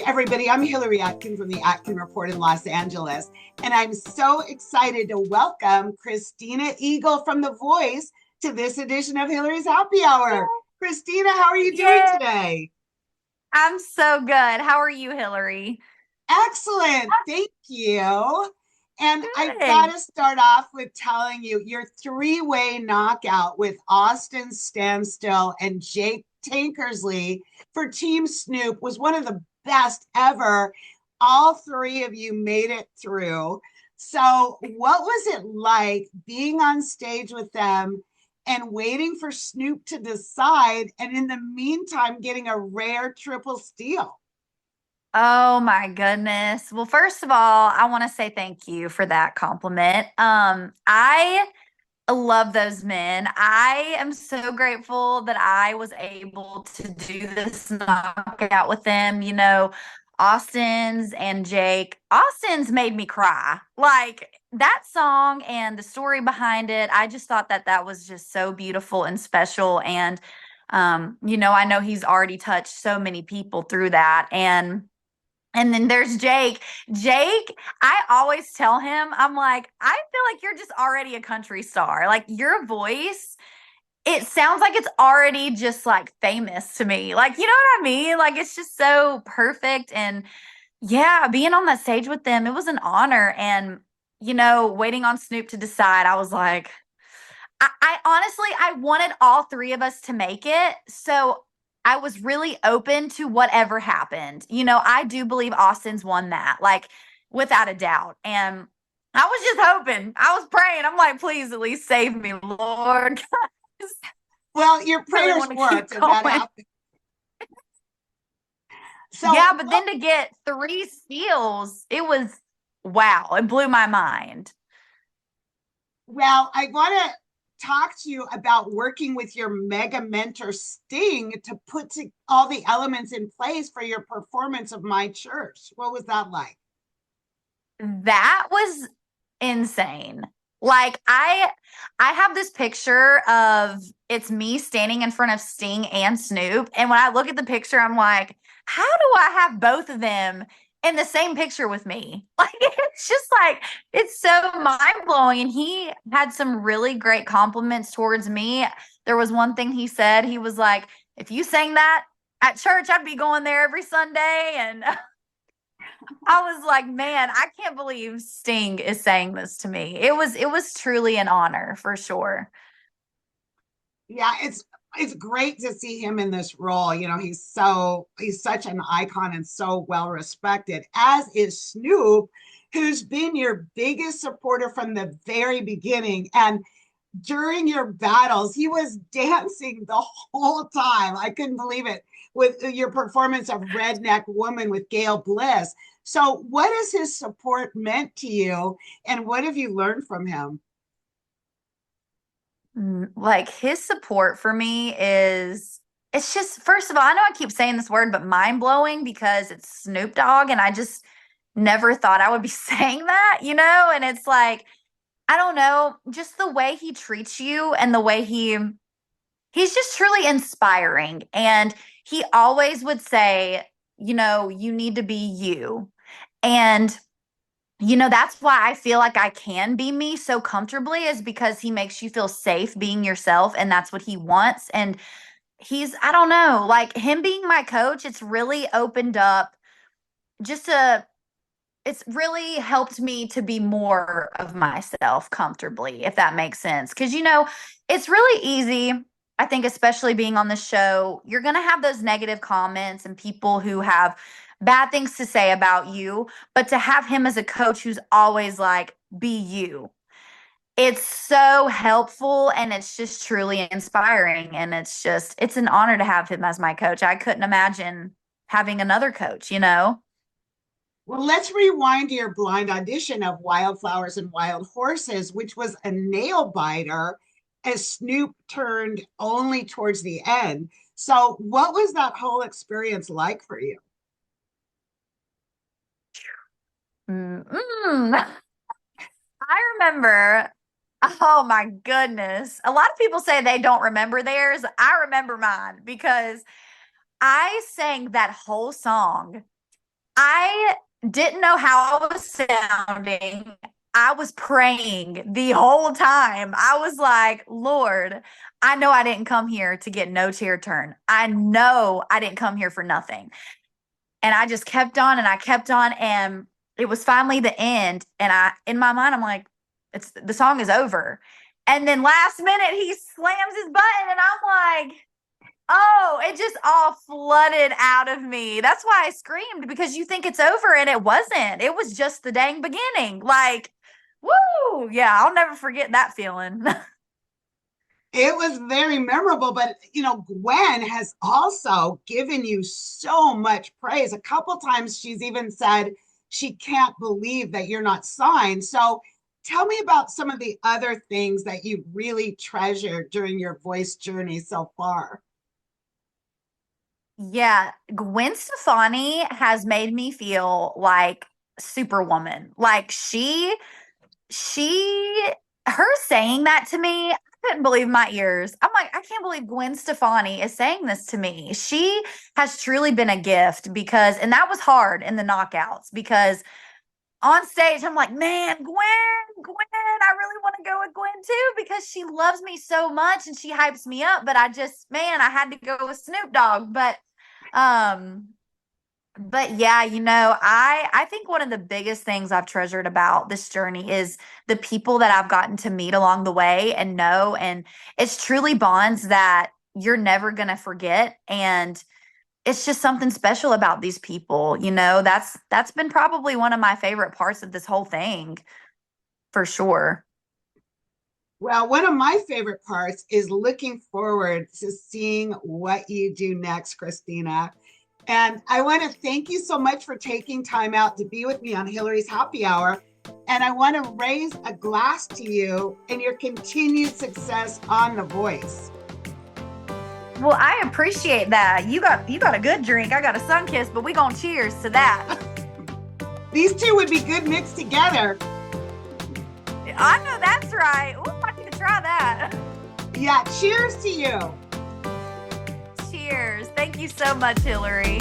everybody. I'm Hillary Atkin from the Atkin Report in Los Angeles, and I'm so excited to welcome Christina Eagle from The Voice to this edition of Hillary's Happy Hour. Christina, how are you doing today? I'm so good. How are you, Hillary? Excellent. Thank you. And I've got Good. to start off with telling you your three-way knockout with Austin Standstill and Jake Tankersley for Team Snoop was one of the best ever. All three of you made it through. So, what was it like being on stage with them and waiting for Snoop to decide, and in the meantime, getting a rare triple steal? Oh my goodness. Well, first of all, I want to say thank you for that compliment. I love those men. I am so grateful that I was able to do this knockout with them. Austin's and Jake. Austin's made me cry. Like that song and the story behind it, I just thought that that was just so beautiful and special. And, I know he's already touched so many people through that. And then there's Jake. Jake, I always tell him, I'm like, I feel like you're just already a country star. Like your voice, it sounds like it's already just like famous to me. Like, you know what I mean? Like it's just so perfect. And yeah, being on that stage with them, it was an honor. And, waiting on Snoop to decide, I was like, I honestly, I wanted all three of us to make it. So I was really open to whatever happened. I do believe Austin's won that, like without a doubt. And I was just hoping, I was praying. I'm like, please at least save me, Lord. Well, your I really prayers want to keep worked, and that going. happened. So, Yeah, but then to get three steals, it was wow. It blew my mind. well, I want to talk to you about working with your mega mentor Sting to put all the elements in place for your performance of My Church. What was that like? That was insane. Like I have this picture of it's me standing in front of Sting and Snoop, and when I look at the picture I'm like, how do I have both of them in the same picture with me? Like it's just like it's so mind-blowing, and he had some really great compliments towards me. There was one thing he said. He was like, if you sang that at church, I'd be going there every Sunday. And I was like, man, I can't believe Sting is saying this to me. It was truly an honor for sure. Yeah, it's great to see him in this role. He's such an icon and so well respected, as is Snoop, who's been your biggest supporter from the very beginning. And during your battles, he was dancing the whole time. I couldn't believe it with your performance of Redneck Woman with Gail Bliss. So, what has his support meant to you, and what have you learned from him? Like his support for me is it's just first of all, I know I keep saying this word, but mind blowing because it's Snoop Dogg and I just never thought I would be saying that. And it's like, I don't know, just the way he treats you and the way he's just truly inspiring. And he always would say, you need to be you. And that's why I feel like I can be me so comfortably is because he makes you feel safe being yourself. And that's what he wants. And I don't know, like him being my coach, it's really opened up just it's really helped me to be more of myself comfortably, if that makes sense. Because, it's really easy. I think, especially being on the show, you're going to have those negative comments and people who have bad things to say about you. But to have him as a coach who's always like, be you, it's so helpful and it's just truly inspiring. And it's an honor to have him as my coach. I couldn't imagine having another coach. Well, let's rewind to your blind audition of Wildflowers and Wild Horses, which was a nail biter as Snoop turned only towards the end. So, what was that whole experience like for you? Mm-mm. I remember, oh my goodness. A lot of people say they don't remember theirs. I remember mine because I sang that whole song I didn't know how I was sounding. I was praying the whole time. I was like, Lord, I know I didn't come here to get no chair turn. I know I didn't come here for nothing. And I just kept on and I kept on. And it was finally the end. And in my mind, I'm like, the song is over. And then last minute, he slams his button. And I'm like, oh, it just all flooded out of me. That's why I screamed, because you think it's over and it wasn't. It was just the dang beginning. Like, woo. Yeah, I'll never forget that feeling. It was very memorable, but Gwen has also given you so much praise. A couple times she's even said she can't believe that you're not signed. So tell me about some of the other things that you really treasured during your voice journey so far. Yeah, Gwen Stefani has made me feel like Superwoman. Like she her saying that to me, I couldn't believe my ears. I'm like, I can't believe Gwen Stefani is saying this to me. She has truly been a gift, because, and that was hard in the knockouts, because on stage, I'm like, man, Gwen, I really want to go with Gwen too, because she loves me so much and she hypes me up. But man, I had to go with Snoop Dogg. Um, but yeah, I think one of the biggest things I've treasured about this journey is the people that I've gotten to meet along the way and know, and it's truly bonds that you're never gonna forget. And it's just something special about these people. That's been probably one of my favorite parts of this whole thing, for sure. Well, one of my favorite parts is looking forward to seeing what you do next, Christina. And I want to thank you so much for taking time out to be with me on Hillary's Happy Hour. And I want to raise a glass to you and your continued success on The Voice. Well, I appreciate that. You got a good drink. I got a sun kiss, but we gonna cheers to that. These two would be good mixed together. I know that's right. Ooh, I need to try that. Yeah, cheers to you. Cheers. Thank you so much, Hillary.